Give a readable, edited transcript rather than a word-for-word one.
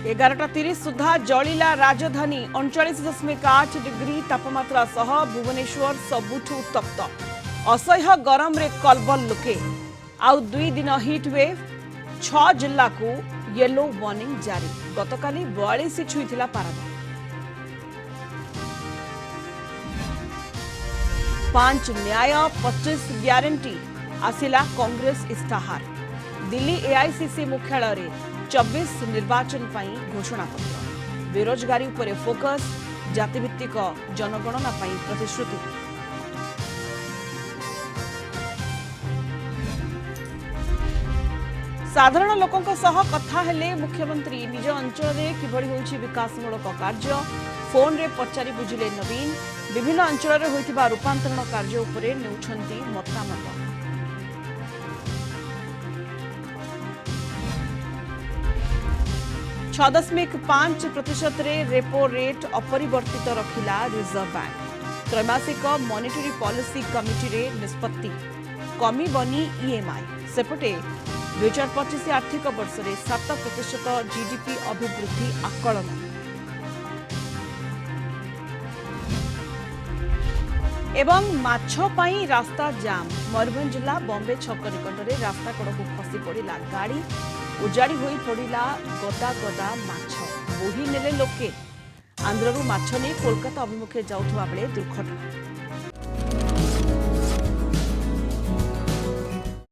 11:30 सुधा जलिला राजधानी 39.8 डिग्री तापमात्रा सह भुवनेश्वर सबुठु उत्तप्त असह्य गरम रे कलबल लोके आउ 2 दिन हिट वेव 6 जिल्ला को येलो वार्निंग जारी गतकाली 42 छुईथिला पारद 5 न्याय 25 ग्यारंटी आसिला कांग्रेस इस्ताहार दिल्ली एआईसीसी मुख्यालय रे 24 निर्वाचन पाई घोषणा पत्र बेरोजगारी उपरे फोकस जातिभित्तिक जनगणना पाई प्रतिश्रुति साधारण लोकंक सह कथा हेले मुख्यमंत्री निज अंचल रे किभଳି होउछि विकासमूलक कार्य फोन रे पचारि बुझिले नवीन विभिन्न अंचल रे होइथिबा रूपांतरण कार्य उपरे नेउछंती मतामत 6.5% रे रेपो रेट अपरिवर्तित रखिला रिजर्व बैंक त्रैमासिक मॉनिटरी पॉलिसी कमिटी रे निष्पत्ति कमी बनी ईएमआई सेपटे 2025 आर्थिक वर्ष रे 7% जीडीपी अभिवृद्धि आकलन एवं माछ पाई रास्ता जाम मयूरभंज जिला बॉम्बे छक निकट में रास्ता कड़ को खसी पड़ा गाड़ी उजाड़ी होई पड़ा गदा गदा माछ बोही नेले लोके आंध्ररू माछ नहीं कोलकाता अभिमुखे जाउथबा बेले दुर्घटना।